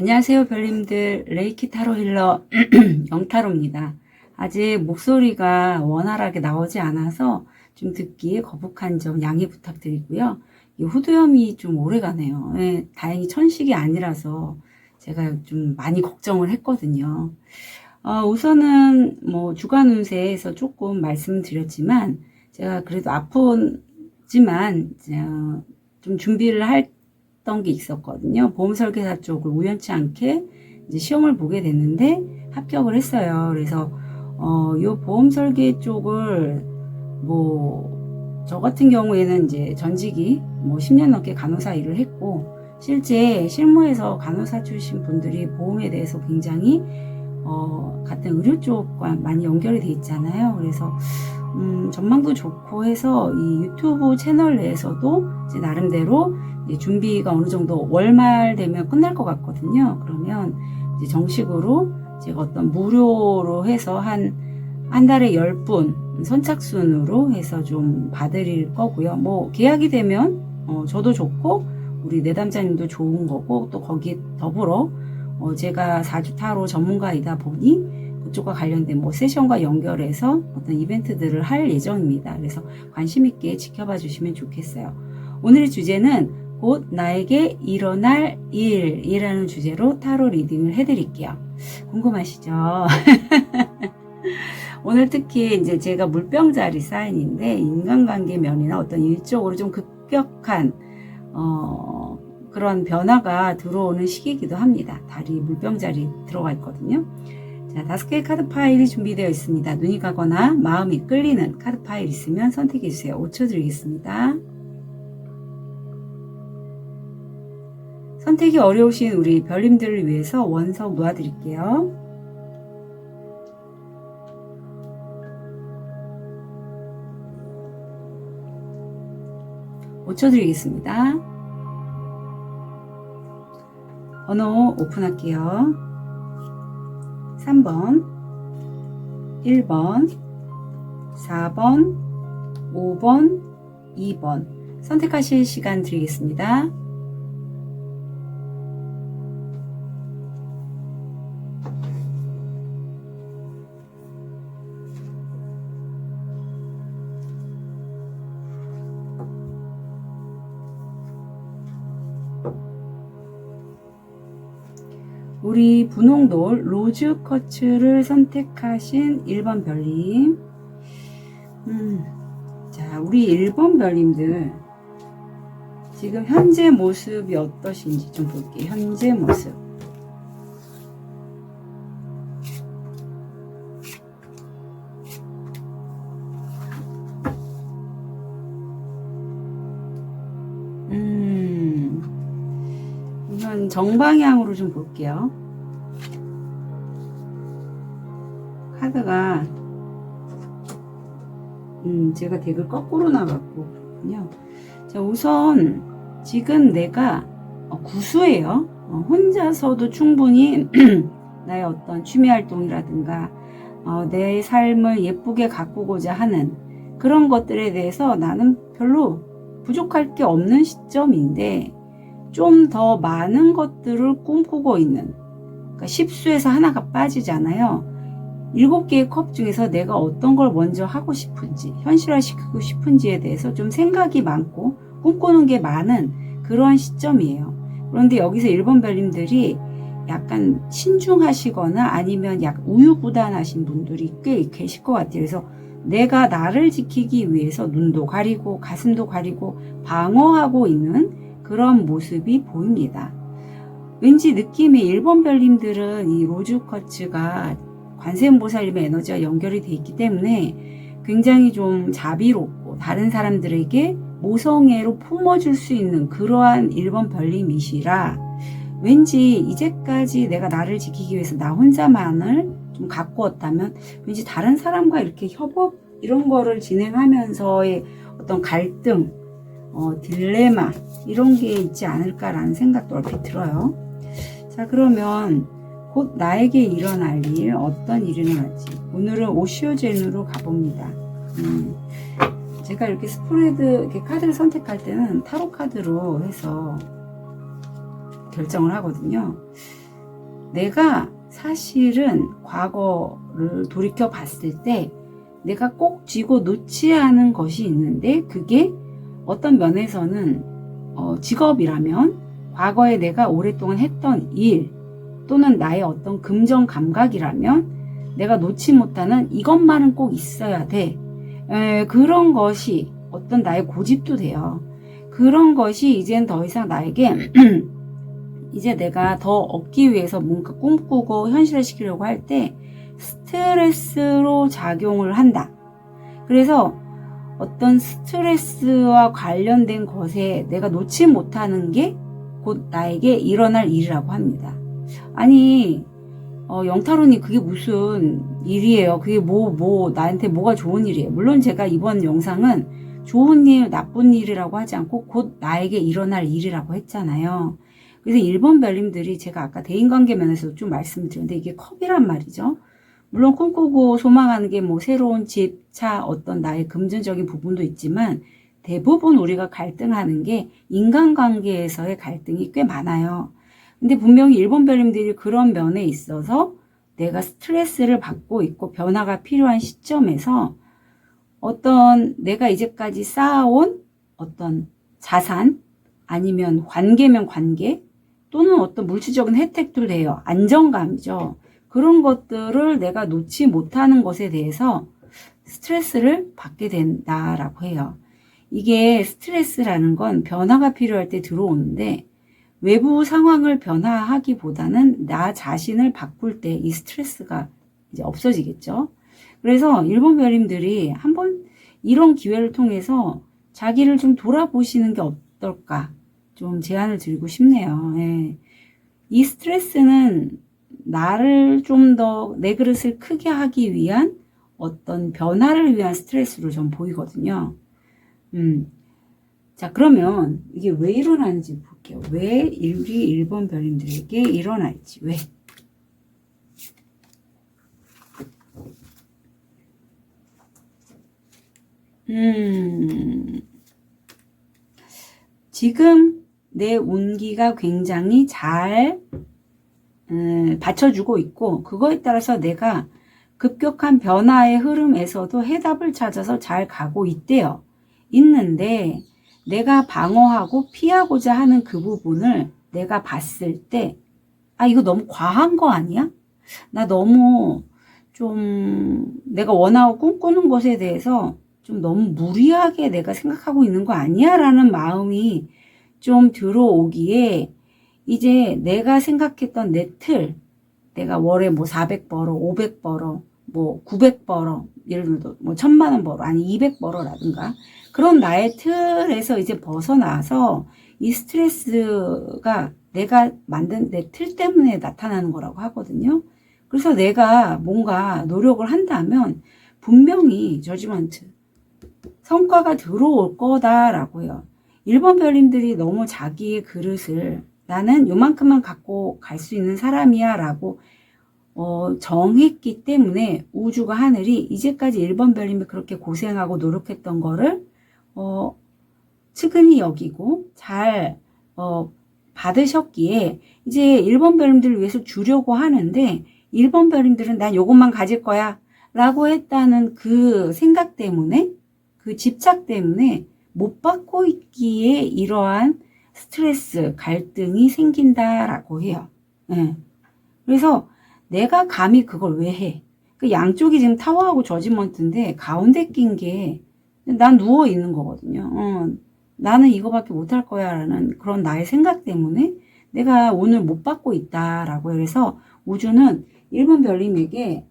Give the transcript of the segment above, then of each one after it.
안녕하세요, 별님들. 레이키 타로 힐러 영타로입니다. 아직 목소리가 원활하게 나오지 않아서 좀 듣기에 거북한 점 양해 부탁드리고요. 이 후두염이 좀 오래 가네요. 네, 다행히 천식이 아니라서 제가 좀 많이 걱정을 했거든요. 우선은 뭐 주간 운세에서 조금 말씀드렸지만 제가 그래도 아프지만 좀 준비를 했던 게 있었거든요. 보험 설계사 쪽을 우연치 않게 이제 시험을 보게 됐는데 합격을 했어요. 그래서 요 보험 설계 쪽을 저 같은 경우에는 이제 전직이 10년 넘게 간호사 일을 했고, 실제 실무에서 간호사 출신 분들이 보험에 대해서 굉장히 같은 의료 쪽과 많이 연결이 돼 있잖아요. 그래서 전망도 좋고 해서 이 유튜브 채널 내에서도 이제 나름대로 이제 준비가 어느 정도 월말 되면 끝날 것 같거든요. 그러면 이제 정식으로 제가 어떤 무료로 해서 한 달에 10분 선착순으로 해서 좀 봐드릴 거고요. 계약이 되면 저도 좋고 우리 내담자님도 좋은 거고, 또 거기에 더불어 제가 4주 타로 전문가이다 보니 그쪽과 관련된 세션과 연결해서 어떤 이벤트들을 할 예정입니다. 그래서 관심 있게 지켜봐 주시면 좋겠어요. 오늘의 주제는 곧 나에게 일어날 일이라는 주제로 타로 리딩을 해드릴게요. 궁금하시죠? 오늘 특히 이제 제가 물병자리 사인인데 인간관계 면이나 어떤 일적으로 좀 급격한 그런 변화가 들어오는 시기이기도 합니다. 달이 물병자리 들어가 있거든요. 자, 5개의 카드 파일이 준비되어 있습니다. 눈이 가거나 마음이 끌리는 카드 파일 있으면 선택해 주세요. 5초 드리겠습니다. 선택이 어려우신 우리 별님들을 위해서 원석 놓아드릴게요. (5초) 드리겠습니다. 번호 오픈할게요. 3번, 1번, 4번, 5번, 2번 선택하실 시간 드리겠습니다. 우리 분홍돌 로즈쿼츠를 선택하신 1번 별님. 자, 우리 1번 별님들 지금 현재 모습이 어떠신지 좀 볼게요. 현재 모습. 우선 정방향으로 좀 볼게요. 카드가 제가 덱을 거꾸로 나갔거든요. 자, 우선 지금 내가 구수해요. 혼자서도 충분히 나의 어떤 취미 활동이라든가 내 삶을 예쁘게 가꾸고자 하는 그런 것들에 대해서 나는 별로 부족할 게 없는 시점인데, 좀 더 많은 것들을 꿈꾸고 있는, 그러니까 10수에서 하나가 빠지잖아요. 7개의 컵 중에서 내가 어떤 걸 먼저 하고 싶은지, 현실화시키고 싶은지에 대해서 좀 생각이 많고 꿈꾸는 게 많은 그런 시점이에요. 그런데 여기서 1번 별님들이 약간 신중하시거나 아니면 약간 우유부단하신 분들이 꽤 계실 것 같아요. 그래서 내가 나를 지키기 위해서 눈도 가리고 가슴도 가리고 방어하고 있는 그런 모습이 보입니다. 왠지 느낌의 1번 별님들은 이 로즈쿼츠가 관세음보살님의 에너지와 연결이 되어 있기 때문에 굉장히 좀 자비롭고 다른 사람들에게 모성애로 품어줄 수 있는 그러한 1번 별님이시라, 왠지 이제까지 내가 나를 지키기 위해서 나 혼자만을 좀 가꾸었다면 왠지 다른 사람과 이렇게 협업 이런 거를 진행하면서의 어떤 갈등, 딜레마 이런 게 있지 않을까라는 생각도 얼핏 들어요. 자, 그러면 곧 나에게 일어날 일, 어떤 일이 일어날지 오늘은 오시오젠으로 가봅니다. 제가 이렇게 스프레드 이렇게 카드를 선택할 때는 타로 카드로 해서 결정을 하거든요. 내가 사실은 과거를 돌이켜 봤을 때 내가 꼭 쥐고 놓지 않은 것이 있는데, 그게 어떤 면에서는 직업이라면 과거에 내가 오랫동안 했던 일, 또는 나의 어떤 금전 감각이라면 내가 놓지 못하는 이것만은 꼭 있어야 돼. 그런 것이 어떤 나의 고집도 돼요. 그런 것이 이젠 더 이상 나에게 이제 내가 더 얻기 위해서 뭔가 꿈꾸고 현실화시키려고 할 때 스트레스로 작용을 한다. 그래서 어떤 스트레스와 관련된 것에 내가 놓지 못하는 게 곧 나에게 일어날 일이라고 합니다. 아니, 영타로님, 그게 무슨 일이에요? 그게 나한테 뭐가 좋은 일이에요? 물론 제가 이번 영상은 좋은 일, 나쁜 일이라고 하지 않고 곧 나에게 일어날 일이라고 했잖아요. 그래서 일본 별님들이 제가 아까 대인관계 면에서도 좀 말씀드렸는데, 이게 컵이란 말이죠. 물론 꿈꾸고 소망하는 게 뭐 새로운 집, 차, 어떤 나의 금전적인 부분도 있지만 대부분 우리가 갈등하는 게 인간관계에서의 갈등이 꽤 많아요. 근데 분명히 일본 별님들이 그런 면에 있어서 내가 스트레스를 받고 있고 변화가 필요한 시점에서 어떤 내가 이제까지 쌓아온 어떤 자산, 아니면 관계면 관계, 또는 어떤 물질적인 혜택들 돼요. 안정감이죠. 그런 것들을 내가 놓지 못하는 것에 대해서 스트레스를 받게 된다라고 해요. 이게 스트레스라는 건 변화가 필요할 때 들어오는데, 외부 상황을 변화하기보다는 나 자신을 바꿀 때 이 스트레스가 이제 없어지겠죠. 그래서 일본 별님들이 한번 이런 기회를 통해서 자기를 좀 돌아보시는 게 어떨까 좀 제안을 드리고 싶네요. 예. 이 스트레스는 나를 좀 더 내 그릇을 크게 하기 위한 어떤 변화를 위한 스트레스로 좀 보이거든요. 자, 그러면 이게 왜 일어나는지 볼게요. 왜 우리 일본 별님들에게 일어날지, 왜? 지금 내 운기가 굉장히 잘 받쳐주고 있고, 그거에 따라서 내가 급격한 변화의 흐름에서도 해답을 찾아서 잘 가고 있는데, 내가 방어하고 피하고자 하는 그 부분을 내가 봤을 때, 이거 너무 과한 거 아니야? 나 너무 좀 내가 원하고 꿈꾸는 것에 대해서 좀 너무 무리하게 내가 생각하고 있는 거 아니야? 라는 마음이 좀 들어오기에, 이제 내가 생각했던 내 틀, 내가 월에 뭐 400 벌어, 500 벌어, 뭐 900 벌어, 예를 들어 뭐 1000만 원 벌어, 아니 200 벌어라든가, 그런 나의 틀에서 이제 벗어나서 이 스트레스가 내가 만든 내 틀 때문에 나타나는 거라고 하거든요. 그래서 내가 뭔가 노력을 한다면 분명히 저지먼트, 성과가 들어올 거다라고 해요. 일본 별님들이 너무 자기의 그릇을 나는 요만큼만 갖고 갈 수 있는 사람이야 라고 정했기 때문에 우주가, 하늘이 이제까지 일본 별님이 그렇게 고생하고 노력했던 거를 측은히 여기고 잘 받으셨기에 이제 일본 별님들을 위해서 주려고 하는데, 일본 별님들은 난 요것만 가질 거야 라고 했다는 그 생각 때문에, 그 집착 때문에 못 받고 있기에 이러한 스트레스, 갈등이 생긴다라고 해요. 네. 그래서 내가 감히 그걸 왜 해? 그 양쪽이 지금 타워하고 저지먼트인데 가운데 낀 게 난 누워 있는 거거든요. 나는 이거밖에 못할 거야 라는 그런 나의 생각 때문에 내가 오늘 못 받고 있다라고 해서, 우주는 일본 별님에게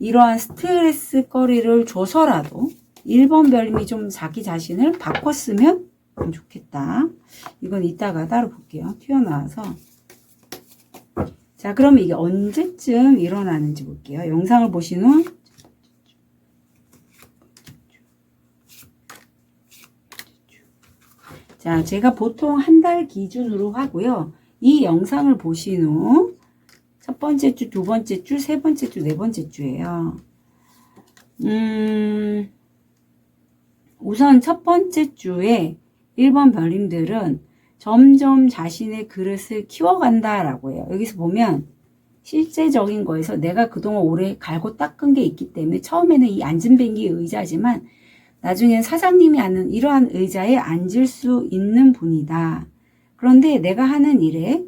이러한 스트레스 거리를 줘서라도 일본 별님이 좀 자기 자신을 바꿨으면 좋겠다. 이건 이따가 따로 볼게요. 튀어나와서. 자, 그럼 이게 언제쯤 일어나는지 볼게요. 영상을 보신 후. 자, 제가 보통 한 달 기준으로 하고요. 이 영상을 보신 후 첫 번째 주, 두 번째 주, 세 번째 주, 네 번째 주예요. 우선 첫 번째 주에 1번 별님들은 점점 자신의 그릇을 키워간다라고 해요. 여기서 보면 실제적인 거에서 내가 그동안 오래 갈고 닦은 게 있기 때문에 처음에는 이 안전뱅이 의자지만 나중엔 사장님이 앉는 이러한 의자에 앉을 수 있는 분이다. 그런데 내가 하는 일에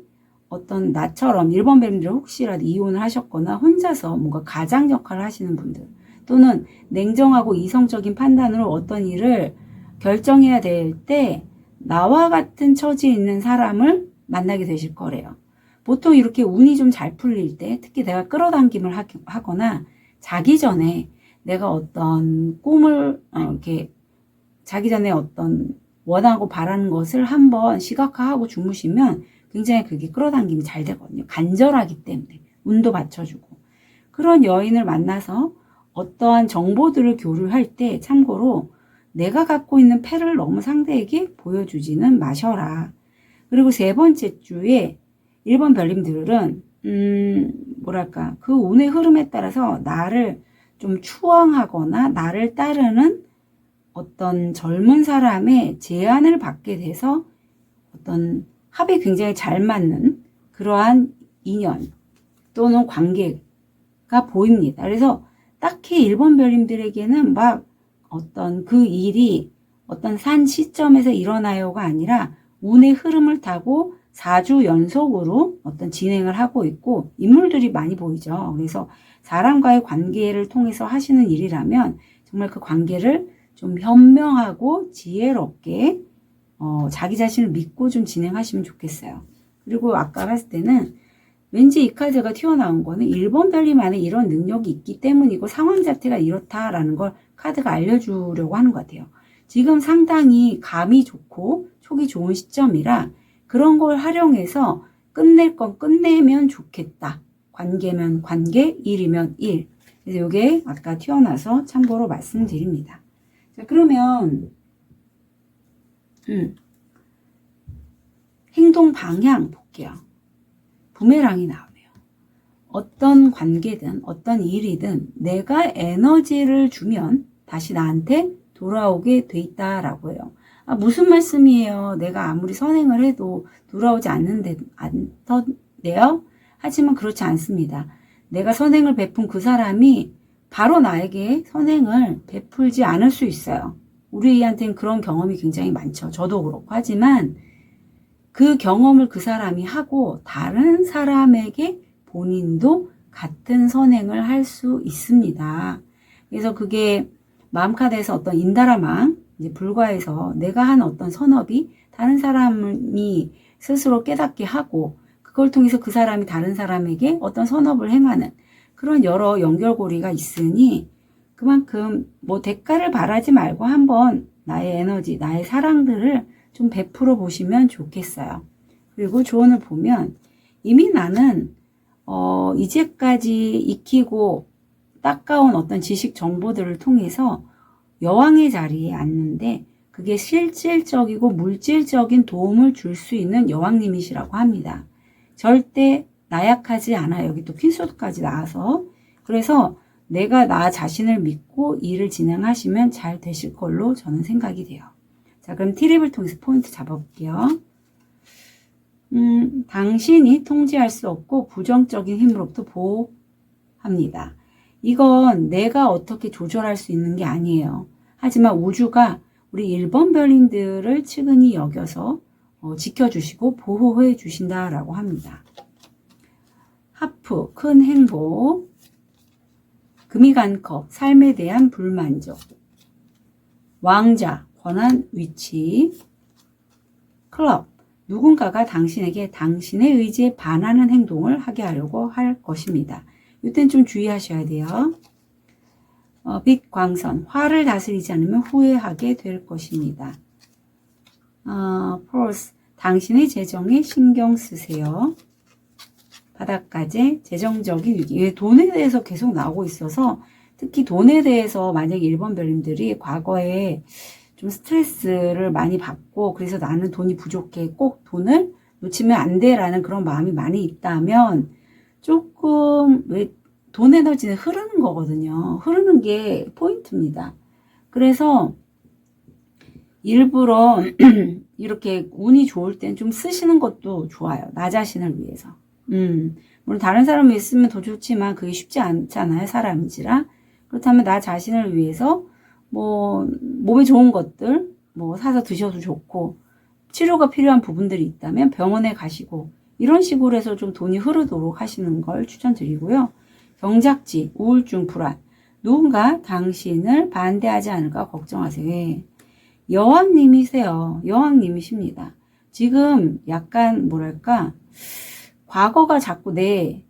어떤 나처럼 일본 뱀들 혹시라도 이혼을 하셨거나 혼자서 뭔가 가장 역할을 하시는 분들 또는 냉정하고 이성적인 판단으로 어떤 일을 결정해야 될 때 나와 같은 처지에 있는 사람을 만나게 되실 거래요. 보통 이렇게 운이 좀 잘 풀릴 때 특히 내가 끌어당김을 하거나 자기 전에 내가 어떤 꿈을 이렇게 자기 전에 어떤 원하고 바라는 것을 한번 시각화하고 주무시면 굉장히 그게 끌어당김이 잘 되거든요. 간절하기 때문에 운도 받쳐주고 그런 여인을 만나서 어떠한 정보들을 교류할 때 참고로 내가 갖고 있는 패를 너무 상대에게 보여주지는 마셔라. 그리고 세 번째 주에 1번 별님들은 뭐랄까 그 운의 흐름에 따라서 나를 좀 추앙하거나 나를 따르는 어떤 젊은 사람의 제안을 받게 돼서 어떤 합이 굉장히 잘 맞는 그러한 인연 또는 관계가 보입니다. 그래서 딱히 1번 별님들에게는 막 어떤 그 일이 어떤 산 시점에서 일어나요가 아니라 운의 흐름을 타고 4주 연속으로 어떤 진행을 하고 있고 인물들이 많이 보이죠. 그래서 사람과의 관계를 통해서 하시는 일이라면 정말 그 관계를 좀 현명하고 지혜롭게 자기 자신을 믿고 좀 진행하시면 좋겠어요. 그리고 아까 봤을 때는 왠지 이 카드가 튀어나온 거는 1번 별님 안에 이런 능력이 있기 때문이고 상황 자체가 이렇다라는 걸 카드가 알려주려고 하는 것 같아요. 지금 상당히 감이 좋고 촉이 좋은 시점이라 그런 걸 활용해서 끝낼 건 끝내면 좋겠다. 관계면 관계, 일이면 일. 그래서 이게 아까 튀어나와서 참고로 말씀드립니다. 자, 그러면 행동 방향 볼게요. 부메랑이 나오네요. 어떤 관계든 어떤 일이든 내가 에너지를 주면 다시 나한테 돌아오게 돼 있다라고 해요. 아, 무슨 말씀이에요? 내가 아무리 선행을 해도 돌아오지 않던데요? 하지만 그렇지 않습니다. 내가 선행을 베푼 그 사람이 바로 나에게 선행을 베풀지 않을 수 있어요. 우리한테는 그런 경험이 굉장히 많죠. 저도 그렇고. 하지만 그 경험을 그 사람이 하고 다른 사람에게 본인도 같은 선행을 할 수 있습니다. 그래서 그게 마음카드에서 어떤 인다라망 이제 불과해서 내가 한 어떤 선업이 다른 사람이 스스로 깨닫게 하고 그걸 통해서 그 사람이 다른 사람에게 어떤 선업을 행하는 그런 여러 연결고리가 있으니 그만큼 뭐 대가를 바라지 말고 한번 나의 에너지, 나의 사랑들을 좀 베풀어 보시면 좋겠어요. 그리고 조언을 보면 이미 나는 이제까지 익히고 닦아온 어떤 지식 정보들을 통해서 여왕의 자리에 앉는데 그게 실질적이고 물질적인 도움을 줄 수 있는 여왕님이시라고 합니다. 절대 나약하지 않아요. 여기 또 퀸소드까지 나와서. 그래서 내가 나 자신을 믿고 일을 진행하시면 잘 되실 걸로 저는 생각이 돼요. 자, 그럼 티랩을 통해서 포인트 잡아볼게요. 당신이 통제할 수 없고 부정적인 힘으로부터 보호합니다. 이건 내가 어떻게 조절할 수 있는 게 아니에요. 하지만 우주가 우리 1번 별님들을 측은히 여겨서 지켜주시고 보호해 주신다라고 합니다. 하프, 큰 행복, 금이 간 컵, 삶에 대한 불만족, 왕자, 권한 위치, 클럽, 누군가가 당신에게 당신의 의지에 반하는 행동을 하게 하려고 할 것입니다. 이땐 좀 주의하셔야 돼요. 빛, 광선, 화를 다스리지 않으면 후회하게 될 것입니다. 포스, 당신의 재정에 신경 쓰세요. 바닷가재, 재정적인 위기. 돈에 대해서 계속 나오고 있어서 특히 돈에 대해서 만약에 1번 별님들이 과거에 좀 스트레스를 많이 받고 그래서 나는 돈이 부족해 꼭 돈을 놓치면 안 돼라는 그런 마음이 많이 있다면 조금 왜 돈 에너지는 흐르는 거거든요. 흐르는 게 포인트입니다. 그래서 일부러 이렇게 운이 좋을 땐 좀 쓰시는 것도 좋아요. 나 자신을 위해서. 물론 다른 사람이 있으면 더 좋지만 그게 쉽지 않잖아요. 사람인지라. 그렇다면 나 자신을 위해서 뭐 몸에 좋은 것들 뭐 사서 드셔도 좋고 치료가 필요한 부분들이 있다면 병원에 가시고 이런 식으로 해서 좀 돈이 흐르도록 하시는 걸 추천드리고요. 경작지, 우울증, 불안. 누군가 당신을 반대하지 않을까 걱정하세요. 왜? 여왕님이세요. 여왕님이십니다. 지금 약간 뭐랄까 과거가 자꾸 내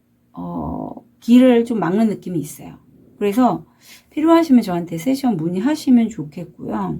길을 좀 막는 느낌이 있어요. 그래서 필요하시면 저한테 세션 문의하시면 좋겠고요.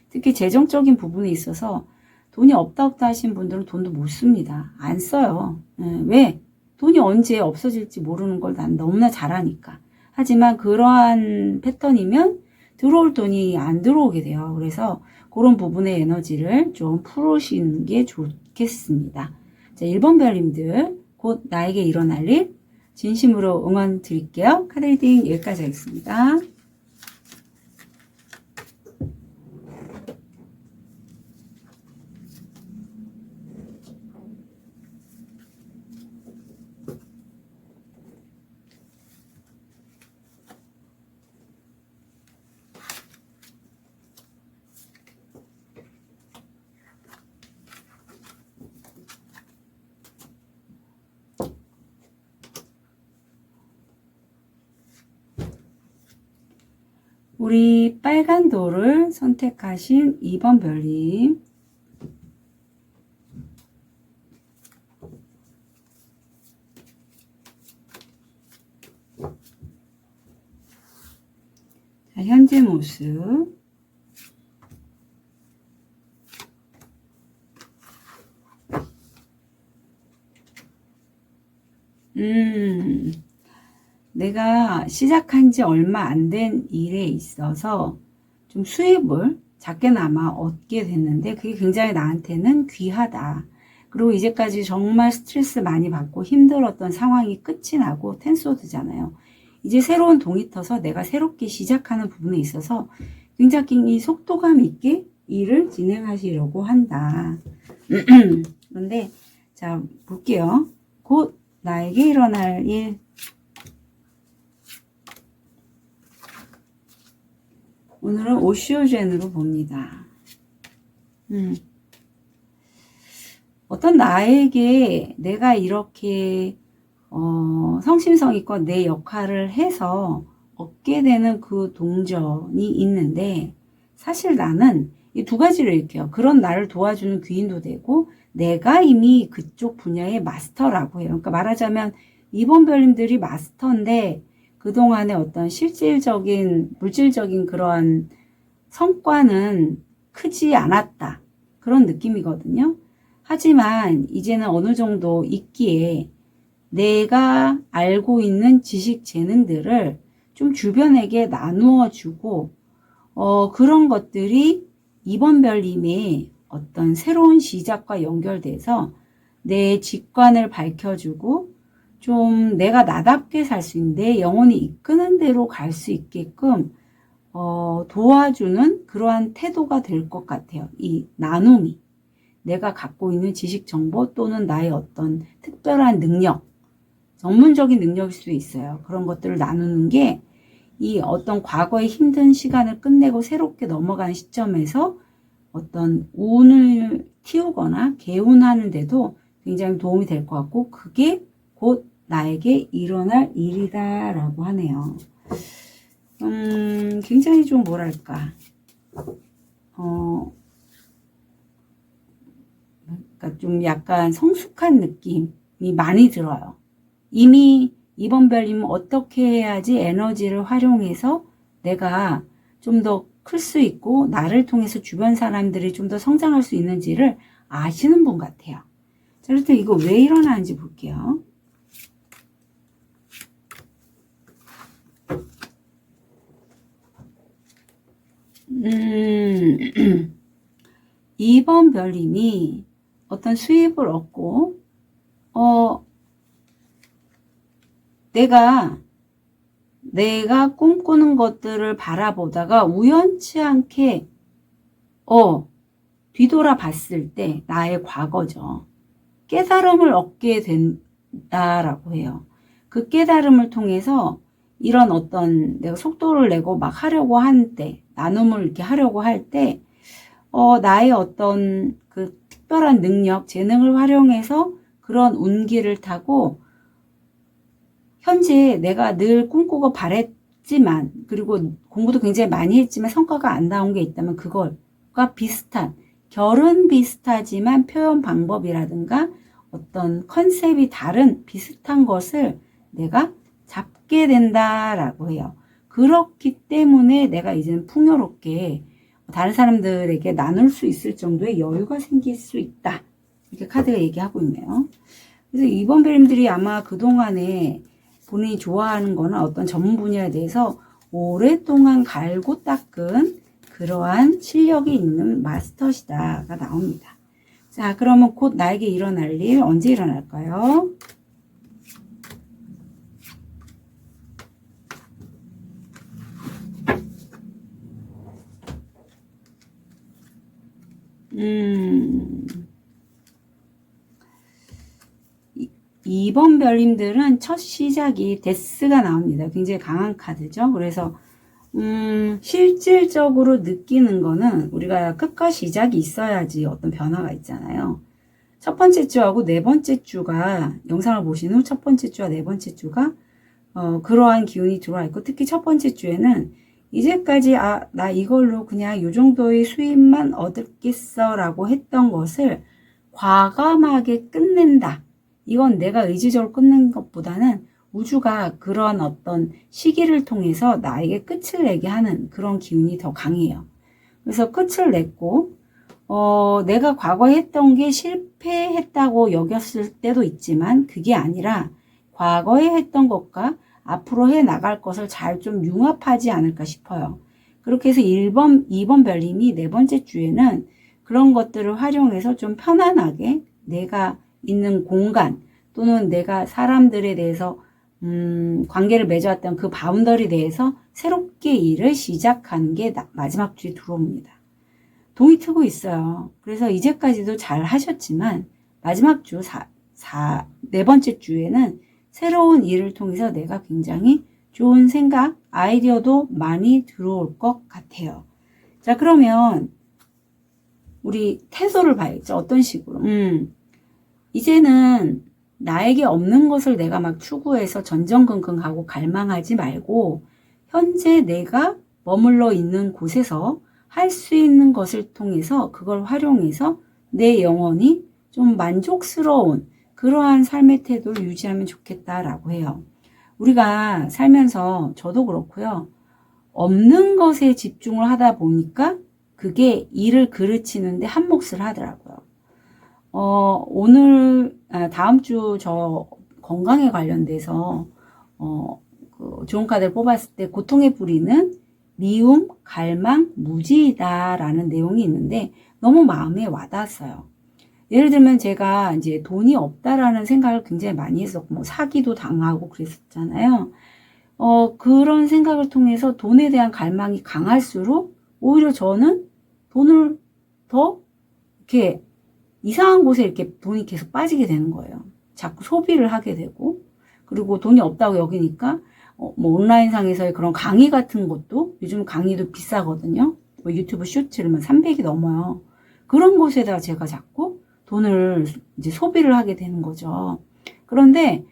특히 재정적인 부분에 있어서 돈이 없다 하신 분들은 돈도 못 씁니다. 안 써요. 왜? 돈이 언제 없어질지 모르는 걸 난 너무나 잘 아니까. 하지만 그러한 패턴이면 들어올 돈이 안 들어오게 돼요. 그래서 그런 부분의 에너지를 좀 풀으시는 게 좋겠습니다. 자, 1번 별님들 곧 나에게 일어날 일 진심으로 응원 드릴게요. 카드 리딩 여기까지 하겠습니다. 우리 빨간 돌을 선택하신 2번 별님. 자, 현재 모습. 내가 시작한 지 얼마 안 된 일에 있어서 좀 수입을 작게나마 얻게 됐는데 그게 굉장히 나한테는 귀하다. 그리고 이제까지 정말 스트레스 많이 받고 힘들었던 상황이 끝이 나고 텐소드잖아요. 이제 새로운 동이 터서 내가 새롭게 시작하는 부분에 있어서 굉장히 속도감 있게 일을 진행하시려고 한다. 그런데 자 볼게요. 곧 나에게 일어날 일. 오늘은 오시오젠으로 봅니다. 어떤 나에게 내가 이렇게 성심성의껏 내 역할을 해서 얻게 되는 그 동전이 있는데 사실 나는 이 두 가지를 읽게요. 그런 나를 도와주는 귀인도 되고 내가 이미 그쪽 분야의 마스터라고 해요. 그러니까 말하자면 2번 별님들이 마스터인데 그동안의 어떤 실질적인 물질적인 그러한 성과는 크지 않았다. 그런 느낌이거든요. 하지만 이제는 어느 정도 있기에 내가 알고 있는 지식 재능들을 좀 주변에게 나누어 주고 그런 것들이 2번 별님의 어떤 새로운 시작과 연결돼서 내 직관을 밝혀주고 좀 내가 나답게 살 수 있는 내 영혼이 이끄는 대로 갈 수 있게끔 도와주는 그러한 태도가 될 것 같아요. 이 나눔이 내가 갖고 있는 지식 정보 또는 나의 어떤 특별한 능력, 전문적인 능력일 수도 있어요. 그런 것들을 나누는 게 이 어떤 과거의 힘든 시간을 끝내고 새롭게 넘어가는 시점에서 어떤 운을 틔우거나 개운하는 데도 굉장히 도움이 될 것 같고 그게 곧 나에게 일어날 일이다 라고 하네요. 굉장히 좀 뭐랄까 그러니까 좀 약간 성숙한 느낌이 많이 들어요. 이미 2번 별님은 어떻게 해야지 에너지를 활용해서 내가 좀 더 클 수 있고 나를 통해서 주변 사람들이 좀 더 성장할 수 있는지를 아시는 분 같아요. 자, 그렇다면 이거 왜 일어나는지 볼게요. 2번 별님이 어떤 수입을 얻고 내가 꿈꾸는 것들을 바라보다가 우연치 않게 뒤돌아 봤을 때 나의 과거죠. 깨달음을 얻게 있다라고 해요. 그 깨달음을 통해서 이런 어떤 내가 속도를 내고 막 하려고 할 때, 나눔을 이렇게 하려고 할 때, 나의 어떤 그 특별한 능력, 재능을 활용해서 그런 운기를 타고 현재 내가 늘 꿈꾸고 바랬지만, 그리고 공부도 굉장히 많이 했지만 성과가 안 나온 게 있다면 그걸과 비슷한, 결은 비슷하지만 표현 방법이라든가 어떤 컨셉이 다른 비슷한 것을 내가 잡게 된다라고 해요. 그렇기 때문에 내가 이제는 풍요롭게 다른 사람들에게 나눌 수 있을 정도의 여유가 생길 수 있다. 이렇게 카드가 얘기하고 있네요. 그래서 이번 벨님들이 아마 그동안에 본인이 좋아하는 거는 어떤 전문 분야에 대해서 오랫동안 갈고 닦은 그러한 실력이 있는 마스터시다가 나옵니다. 자, 그러면 곧 나에게 일어날 일 언제 일어날까요? 이번 별님들은 첫 시작이 데스가 나옵니다. 굉장히 강한 카드죠. 그래서 실질적으로 느끼는 거는 우리가 끝과 시작이 있어야지 어떤 변화가 있잖아요. 첫 번째 주하고 네 번째 주가 영상을 보신 후 첫 번째 주와 네 번째 주가 그러한 기운이 들어와 있고, 특히 첫 번째 주에는 이제까지 나 이걸로 그냥 요 정도의 수입만 얻겠어 라고 했던 것을 과감하게 끝낸다. 이건 내가 의지적으로 끊는 것보다는 우주가 그런 어떤 시기를 통해서 나에게 끝을 내게 하는 그런 기운이 더 강해요. 그래서 끝을 냈고, 내가 과거에 했던 게 실패했다고 여겼을 때도 있지만 그게 아니라 과거에 했던 것과 앞으로 해 나갈 것을 잘 좀 융합하지 않을까 싶어요. 그렇게 해서 1번, 2번 별님이 네 번째 주에는 그런 것들을 활용해서 좀 편안하게 내가 있는 공간 또는 내가 사람들에 대해서 관계를 맺어왔던 그 바운더리에 대해서 새롭게 일을 시작하는 게 마지막 주에 들어옵니다. 동이 트고 있어요. 그래서 이제까지도 잘 하셨지만 마지막 주 네 번째 주에는 새로운 일을 통해서 내가 굉장히 좋은 생각, 아이디어도 많이 들어올 것 같아요. 자, 그러면 우리 태도를 봐야겠죠. 어떤 식으로. 이제는 나에게 없는 것을 내가 막 추구해서 전전긍긍하고 갈망하지 말고 현재 내가 머물러 있는 곳에서 할 수 있는 것을 통해서 그걸 활용해서 내 영혼이 좀 만족스러운 그러한 삶의 태도를 유지하면 좋겠다라고 해요. 우리가 살면서 저도 그렇고요. 없는 것에 집중을 하다 보니까 그게 일을 그르치는데 한 몫을 하더라고요. 오늘 다음 주 저 건강에 관련돼서 그 좋은 카드를 뽑았을 때 고통의 뿌리는 미움, 갈망, 무지이다라는 내용이 있는데 너무 마음에 와닿았어요. 예를 들면 제가 이제 돈이 없다라는 생각을 굉장히 많이 했었고, 뭐 사기도 당하고 그랬었잖아요. 그런 생각을 통해서 돈에 대한 갈망이 강할수록 오히려 저는 돈을 더 이렇게 이상한 곳에 이렇게 돈이 계속 빠지게 되는 거예요. 자꾸 소비를 하게 되고, 그리고 돈이 없다고 여기니까 뭐 온라인상에서의 그런 강의 같은 것도 요즘 강의도 비싸거든요. 뭐 유튜브 쇼츠를 300이 넘어요. 그런 곳에다가 제가 자꾸 돈을 이제 소비를 하게 되는 거죠. 그런데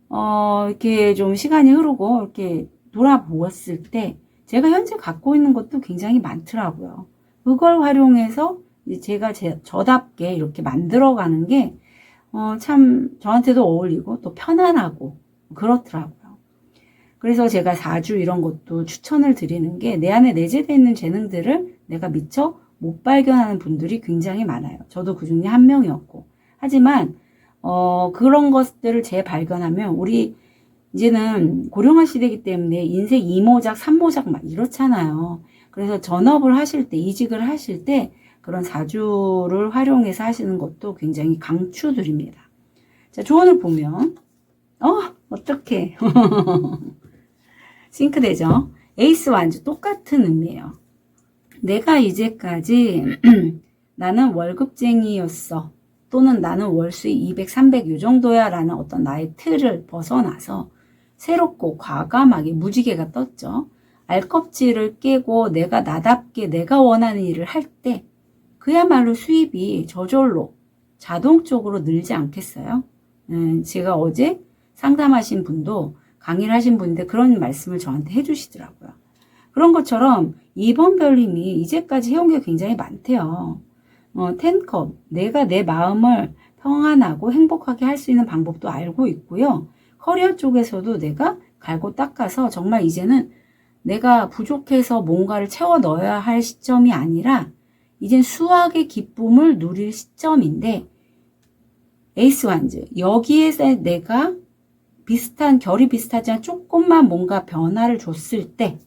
이렇게 좀 시간이 흐르고 이렇게 돌아보았을 때 제가 현재 갖고 있는 것도 굉장히 많더라고요. 그걸 활용해서 제가 저답게 이렇게 만들어가는 게 참 저한테도 어울리고 또 편안하고 그렇더라고요. 그래서 제가 4주 이런 것도 추천을 드리는 게 내 안에 내재되어 있는 재능들을 내가 미처 못 발견하는 분들이 굉장히 많아요. 저도 그 중에 한 명이었고. 하지만 그런 것들을 재발견하면 우리 이제는 고령화 시대이기 때문에 인생 2모작, 3모작 막 이렇잖아요. 그래서 전업을 하실 때, 이직을 하실 때 그런 4주를 활용해서 하시는 것도 굉장히 강추드립니다. 자, 조언을 보면 어떡해. 싱크대죠. 에이스 완주 똑같은 의미예요. 내가 이제까지 나는 월급쟁이였어. 또는 나는 월 수익 200, 300 요 정도야 라는 어떤 나의 틀을 벗어나서 새롭고 과감하게 무지개가 떴죠. 알껍질을 깨고 내가 나답게 내가 원하는 일을 할 때 그야말로 수입이 저절로 자동적으로 늘지 않겠어요? 제가 어제 상담하신 분도 강의를 하신 분인데 그런 말씀을 저한테 해주시더라고요. 그런 것처럼 2번 별님이 이제까지 해온 게 굉장히 많대요. 10컵, 내가 내 마음을 평안하고 행복하게 할 수 있는 방법도 알고 있고요. 커리어 쪽에서도 내가 갈고 닦아서 정말 이제는 내가 부족해서 뭔가를 채워 넣어야 할 시점이 아니라 이젠 수학의 기쁨을 누릴 시점인데 에이스 완즈, 여기에서 내가 비슷한, 결이 비슷하지만 조금만 뭔가 변화를 줬을 때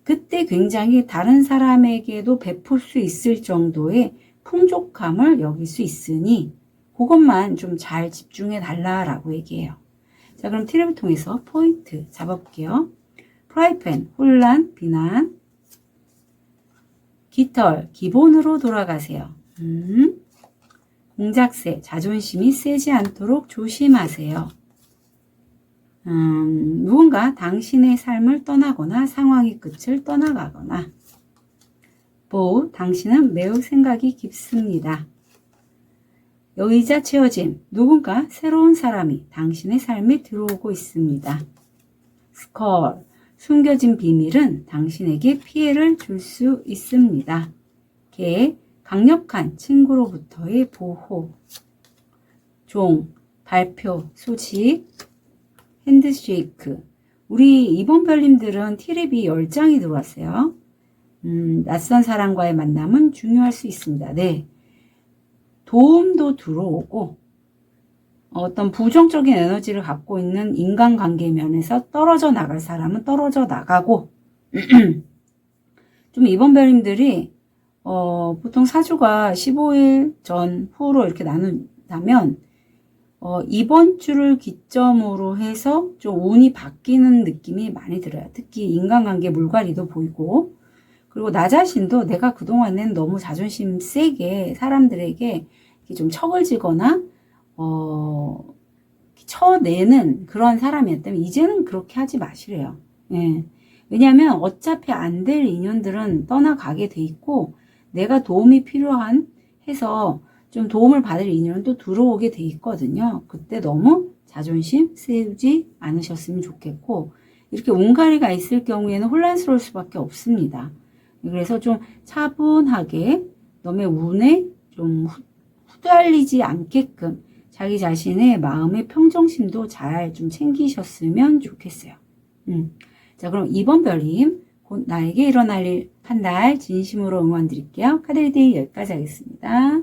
그때 굉장히 다른 사람에게도 베풀 수 있을 정도의 풍족함을 여길 수 있으니 그것만 좀 잘 집중해 달라라고 얘기해요. 자, 그럼 티랩을 통해서 포인트 잡아볼게요. 프라이팬, 혼란, 비난. 깃털, 기본으로 돌아가세요. 공작새, 자존심이 세지 않도록 조심하세요. 누군가 당신의 삶을 떠나거나 상황의 끝을 떠나가거나. 보우, 당신은 매우 생각이 깊습니다. 여의자 채워짐, 누군가 새로운 사람이 당신의 삶에 들어오고 있습니다. 스컬, 숨겨진 비밀은 당신에게 피해를 줄 수 있습니다. 개, 강력한 친구로부터의 보호. 종, 발표, 소식. 핸드쉐이크. 우리 이번 별님들은 티랩이 10장이 들어왔어요. 낯선 사람과의 만남은 중요할 수 있습니다. 네. 도움도 들어오고 어떤 부정적인 에너지를 갖고 있는 인간관계 면에서 떨어져 나갈 사람은 떨어져 나가고 좀 이번 별님들이 보통 사주가 15일 전 후로 이렇게 나눈다면 이번 주를 기점으로 해서 좀 운이 바뀌는 느낌이 많이 들어요. 특히 인간관계 물갈이도 보이고 그리고 나 자신도 내가 그동안엔 너무 자존심 세게 사람들에게 좀 척을 지거나 쳐내는 그런 사람이었다면 이제는 그렇게 하지 마시래요. 예. 왜냐하면 어차피 안 될 인연들은 떠나가게 돼 있고 내가 도움이 필요한 해서 좀 도움을 받을 인연은 또 들어오게 돼 있거든요. 그때 너무 자존심 세우지 않으셨으면 좋겠고 이렇게 운가리가 있을 경우에는 혼란스러울 수밖에 없습니다. 그래서 좀 차분하게 너의 운에 좀 후달리지 않게끔 자기 자신의 마음의 평정심도 잘 좀 챙기셨으면 좋겠어요. 자, 그럼 2번 별님, 곧 나에게 일어날 일 한 달 진심으로 응원 드릴게요. 카드 리딩 여기까지 하겠습니다.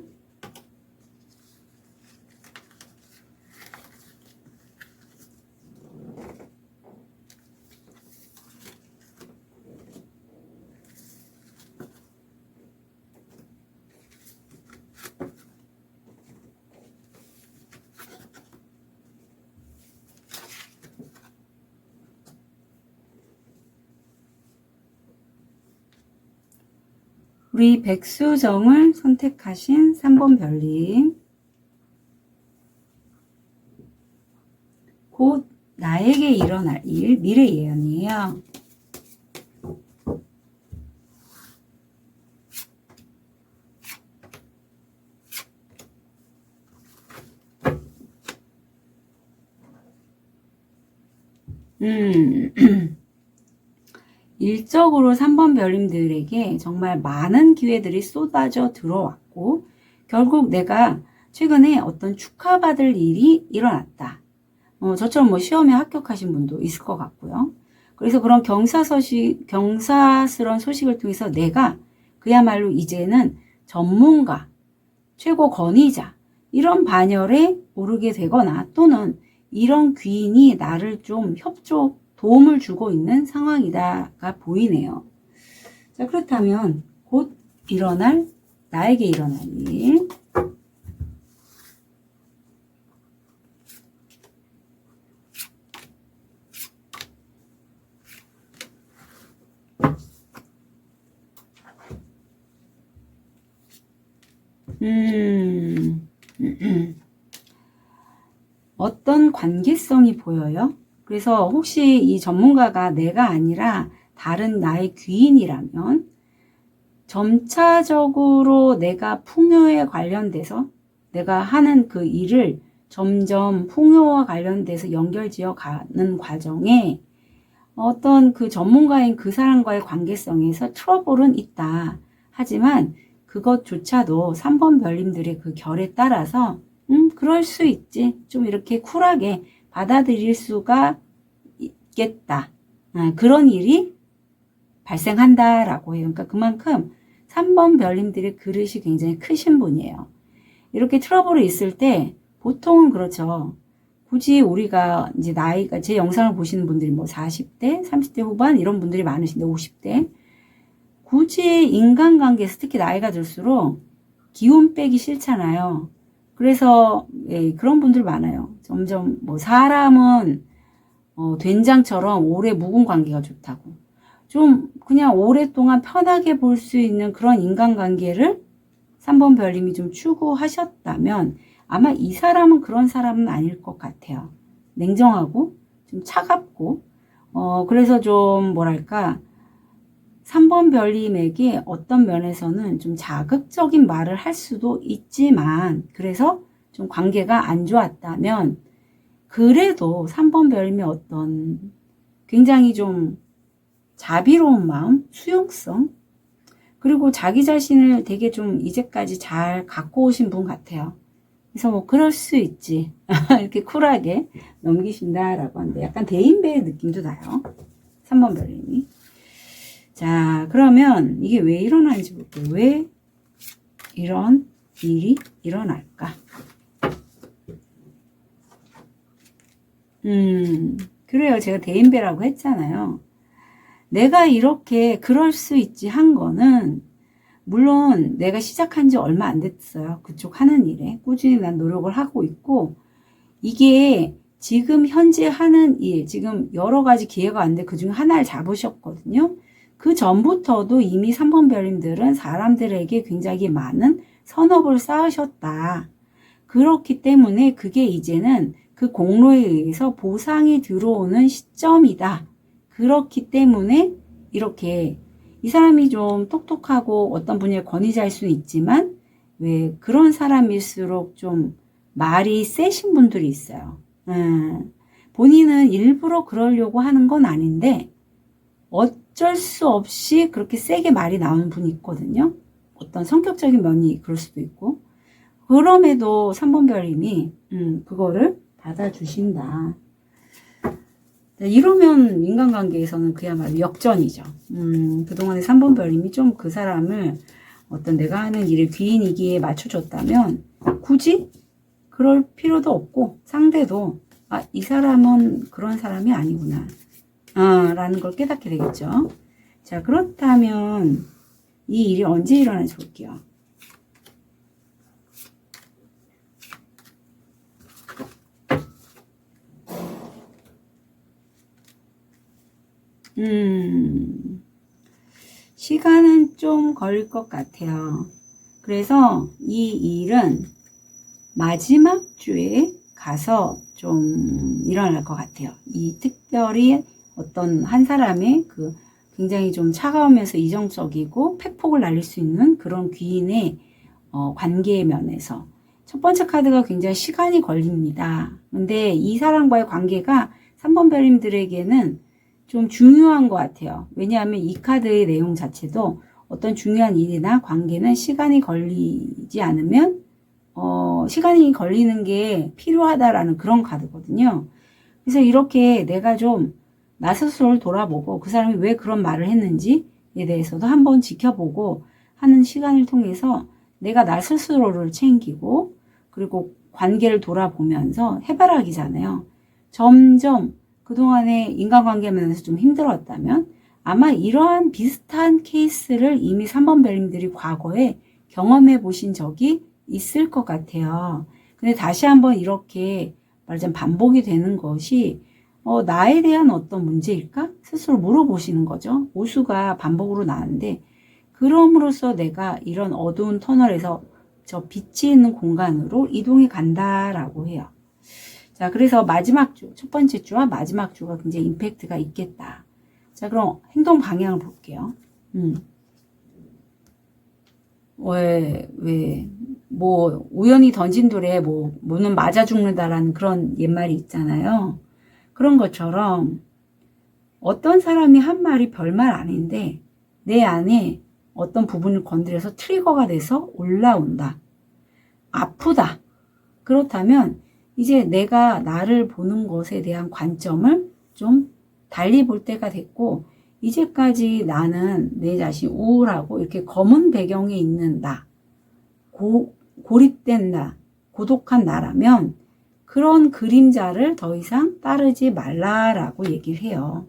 우리 백수정을 선택하신 3번 별님. 곧 나에게 일어날 일, 미래 예언이에요. 일적으로 3번 별님들에게 정말 많은 기회들이 쏟아져 들어왔고 결국 내가 최근에 어떤 축하받을 일이 일어났다. 저처럼 뭐 시험에 합격하신 분도 있을 것 같고요. 그래서 그런 경사스러운 소식을 통해서 내가 그야말로 이제는 전문가, 최고 권위자 이런 반열에 오르게 되거나 또는 이런 귀인이 나를 좀 도움을 주고 있는 상황이다가 보이네요. 자, 그렇다면 곧 나에게 일어날 일. 어떤 관계성이 보여요. 그래서 혹시 이 전문가가 내가 아니라 다른 나의 귀인이라면 점차적으로 내가 풍요에 관련돼서 내가 하는 그 일을 점점 풍요와 관련돼서 연결지어 가는 과정에 어떤 그 전문가인 그 사람과의 관계성에서 트러블은 있다. 하지만 그것조차도 3번 별님들의 그 결에 따라서 그럴 수 있지. 좀 이렇게 쿨하게 받아들일 수가 있겠다. 그런 일이 발생한다라고 해요. 그러니까 그만큼 3번 별님들의 그릇이 굉장히 크신 분이에요. 이렇게 트러블이 있을 때 보통은 그렇죠. 굳이 우리가 이제 나이가 제 영상을 보시는 분들이 뭐 40대, 30대 후반 이런 분들이 많으신데 50대 굳이 인간관계에서 특히 나이가 들수록 기운 빼기 싫잖아요. 그래서 예, 그런 분들 많아요. 점점 뭐 사람은 된장처럼 오래 묵은 관계가 좋다고. 좀 그냥 오랫동안 편하게 볼 수 있는 그런 인간관계를 3번 별님이 좀 추구하셨다면 아마 이 사람은 그런 사람은 아닐 것 같아요. 냉정하고 좀 차갑고 그래서 좀 뭐랄까 3번 별님에게 어떤 면에서는 좀 자극적인 말을 할 수도 있지만 그래서 좀 관계가 안 좋았다면 그래도 3번 별님의 어떤 굉장히 좀 자비로운 마음, 수용성 그리고 자기 자신을 되게 좀 이제까지 잘 갖고 오신 분 같아요. 그래서 뭐 그럴 수 있지. 이렇게 쿨하게 넘기신다라고 하는데 약간 대인배의 느낌도 나요. 3번 별님이. 자, 그러면 이게 왜 일어나는지 볼게요. 왜 이런 일이 일어날까? 그래요. 제가 대인배라고 했잖아요. 내가 이렇게 그럴 수 있지 한 거는 물론 내가 시작한 지 얼마 안 됐어요. 그쪽 하는 일에 꾸준히 난 노력을 하고 있고 이게 지금 현재 하는 일 지금 여러 가지 기회가 왔는데 그중에 하나를 잡으셨거든요. 그 전부터도 이미 3번 별님들은 사람들에게 굉장히 많은 선업을 쌓으셨다. 그렇기 때문에 그게 이제는 그 공로에 의해서 보상이 들어오는 시점이다. 그렇기 때문에 이렇게 이 사람이 좀 똑똑하고 어떤 분야의 권위자일 수는 있지만 왜 그런 사람일수록 좀 말이 세신 분들이 있어요. 본인은 일부러 그러려고 하는 건 아닌데 어쩔 수 없이 그렇게 세게 말이 나오는 분이 있거든요. 어떤 성격적인 면이 그럴 수도 있고 그럼에도 3번 별님이 그거를 받아주신다. 이러면 인간관계에서는 그야말로 역전이죠. 그동안에 3번 별님이 좀 그 사람을 어떤 내가 하는 일을 귀인이기에 맞춰줬다면 굳이 그럴 필요도 없고 상대도 이 사람은 그런 사람이 아니구나 라는 걸 깨닫게 되겠죠. 자, 그렇다면 이 일이 언제 일어날지 볼게요. 시간은 좀 걸릴 것 같아요. 그래서 이 일은 마지막 주에 가서 좀 일어날 것 같아요. 이 특별히 어떤 한 사람의 그 굉장히 좀 차가우면서 이성적이고 팩폭을 날릴 수 있는 그런 귀인의 관계의 면에서 첫 번째 카드가 굉장히 시간이 걸립니다. 근데 이 사람과의 관계가 3번 별님들에게는 좀 중요한 것 같아요. 왜냐하면 이 카드의 내용 자체도 어떤 중요한 일이나 관계는 시간이 걸리지 않으면 시간이 걸리는 게 필요하다라는 그런 카드거든요. 그래서 이렇게 내가 좀 나 스스로를 돌아보고 그 사람이 왜 그런 말을 했는지에 대해서도 한번 지켜보고 하는 시간을 통해서 내가 나 스스로를 챙기고 그리고 관계를 돌아보면서 해바라기잖아요. 점점 그동안에 인간관계 면에서 좀 힘들었다면 아마 이러한 비슷한 케이스를 이미 3번 별님들이 과거에 경험해 보신 적이 있을 것 같아요. 근데 다시 한번 이렇게 말하자면 반복이 되는 것이 나에 대한 어떤 문제일까? 스스로 물어보시는 거죠. 오수가 반복으로 나는데 그럼으로써 내가 이런 어두운 터널에서 저 빛이 있는 공간으로 이동해 간다라고 해요. 자, 그래서 마지막 주, 첫 번째 주와 마지막 주가 굉장히 임팩트가 있겠다. 자, 그럼 행동 방향을 볼게요. 뭐, 우연히 던진 돌에 뭐는 맞아 죽는다라는 그런 옛말이 있잖아요. 그런 것처럼 어떤 사람이 한 말이 별말 아닌데 내 안에 어떤 부분을 건드려서 트리거가 돼서 올라온다. 아프다. 그렇다면 이제 내가 나를 보는 것에 대한 관점을 좀 달리 볼 때가 됐고, 이제까지 나는 내 자신 우울하고 이렇게 검은 배경에 있는 나, 고립된 나, 고독한 나라면 그런 그림자를 더 이상 따르지 말라라고 얘기를 해요.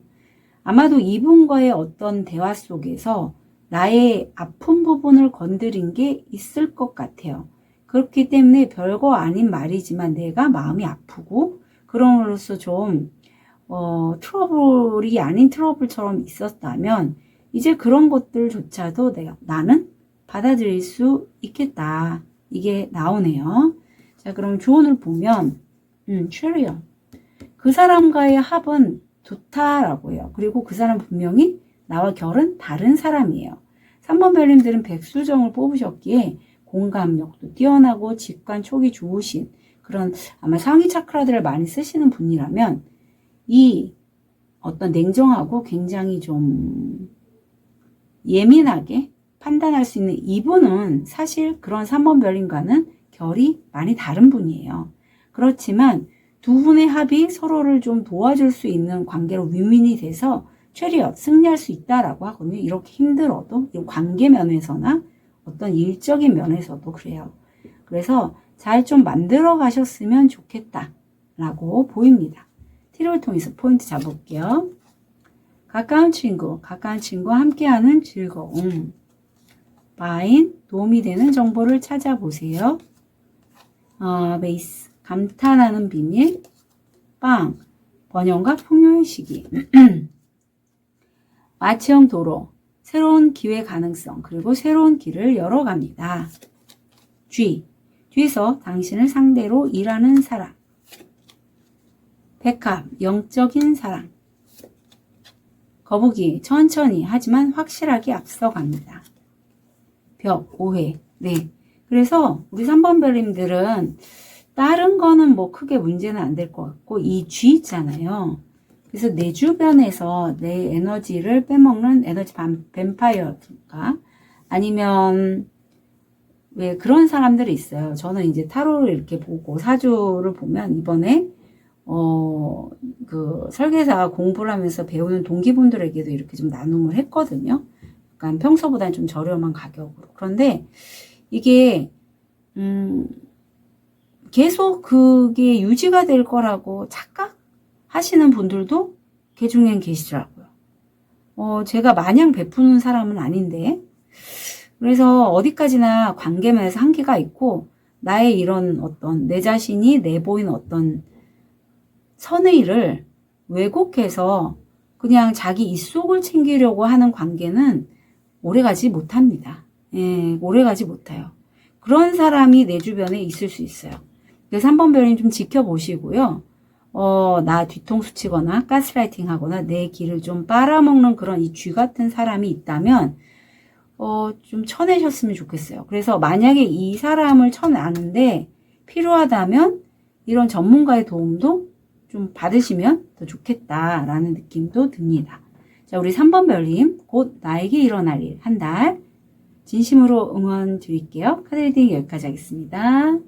아마도 이분과의 어떤 대화 속에서 나의 아픈 부분을 건드린 게 있을 것 같아요. 그렇기 때문에 별거 아닌 말이지만 내가 마음이 아프고 그럼으로써 좀 트러블이 아닌 트러블처럼 있었다면 이제 그런 것들조차도 나는 받아들일 수 있겠다. 이게 나오네요. 자, 그럼 조언을 보면 체리언. 그 사람과의 합은 좋다라고 해요. 그리고 그 사람 분명히 나와 결은 다른 사람이에요. 3번 별님들은 백수정을 뽑으셨기에 공감력도 뛰어나고 직관 촉이 좋으신 그런 아마 상위 차크라들을 많이 쓰시는 분이라면 이 어떤 냉정하고 굉장히 좀 예민하게 판단할 수 있는 이분은 사실 그런 3번 별님과는 결이 많이 다른 분이에요. 그렇지만 두 분의 합이 서로를 좀 도와줄 수 있는 관계로 윈윈이 돼서 최리엇 승리할 수 있다라고 하거든요. 이렇게 힘들어도 관계 면에서나 어떤 일적인 면에서도 그래요. 그래서 잘 좀 만들어 가셨으면 좋겠다라고 보입니다. 티를 통해서 포인트 잡을게요. 가까운 친구와 함께하는 즐거움. 바인, 도움이 되는 정보를 찾아보세요. 베이스, 감탄하는 비밀. 빵, 번영과 풍요의 시기. 마취형 도로, 새로운 기회 가능성, 그리고 새로운 길을 열어갑니다. 뒤에서 당신을 상대로 일하는 사람. 백합, 영적인 사랑. 거북이, 천천히 하지만 확실하게 앞서갑니다. 벽, 오해. 네. 그래서 우리 3번 별님들은 다른 거는 뭐 크게 문제는 안 될 것 같고 이 G 있잖아요. 그래서 내 주변에서 내 에너지를 빼먹는 에너지 뱀파이어가 아니면 왜 그런 사람들이 있어요. 저는 이제 타로를 이렇게 보고 사주를 보면 이번에 그 설계사 공부를 하면서 배우는 동기분들에게도 이렇게 좀 나눔을 했거든요. 약간 평소보다는 좀 저렴한 가격으로. 그런데 이게 계속 그게 유지가 될 거라고 착각하시는 분들도 개중엔 계시더라고요. 제가 마냥 베푸는 사람은 아닌데, 그래서 어디까지나 관계면에서 한계가 있고, 나의 이런 어떤 내 자신이 내보인 어떤 선의를 왜곡해서 그냥 자기 입속을 챙기려고 하는 관계는 오래가지 못합니다. 예, 오래가지 못해요. 그런 사람이 내 주변에 있을 수 있어요. 그래서 3번 별님 좀 지켜보시고요. 나 뒤통수 치거나 가스라이팅 하거나 내 길을 좀 빨아먹는 그런 이 쥐 같은 사람이 있다면, 좀 쳐내셨으면 좋겠어요. 그래서 만약에 이 사람을 쳐내는데 필요하다면 이런 전문가의 도움도 좀 받으시면 더 좋겠다라는 느낌도 듭니다. 자, 우리 3번 별님, 곧 나에게 일어날 일, 한 달. 진심으로 응원 드릴게요. 카드 리딩 여기까지 하겠습니다.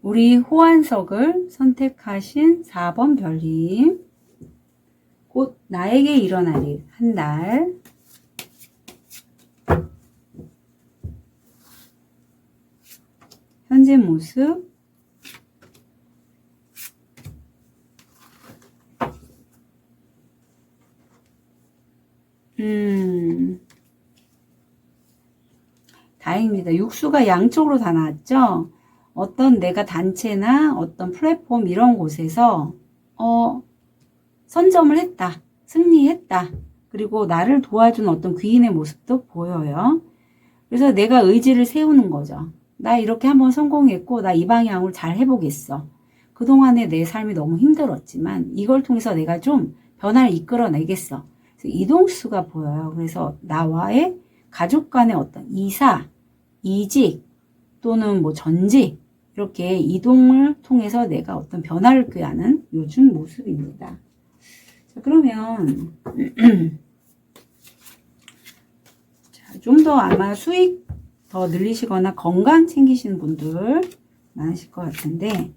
우리 호환석을 선택하신 4번 별님, 곧 나에게 일어날 일, 한 달. 현재 모습, 다행입니다. 육수가 양쪽으로 다 나왔죠? 어떤 내가 단체나 어떤 플랫폼 이런 곳에서 선점을 했다. 승리했다. 그리고 나를 도와준 어떤 귀인의 모습도 보여요. 그래서 내가 의지를 세우는 거죠. 나 이렇게 한번 성공했고 나 이 방향으로 잘 해보겠어. 그동안에 내 삶이 너무 힘들었지만 이걸 통해서 내가 좀 변화를 이끌어내겠어. 그래서 이동수가 보여요. 그래서 나와의 가족 간의 어떤 이사, 이직 또는 뭐 전직 이렇게 이동을 통해서 내가 어떤 변화를 꾀하는 요즘 모습입니다. 자, 그러면 좀 더 아마 수익 더 늘리시거나 건강 챙기시는 분들 많으실 것 같은데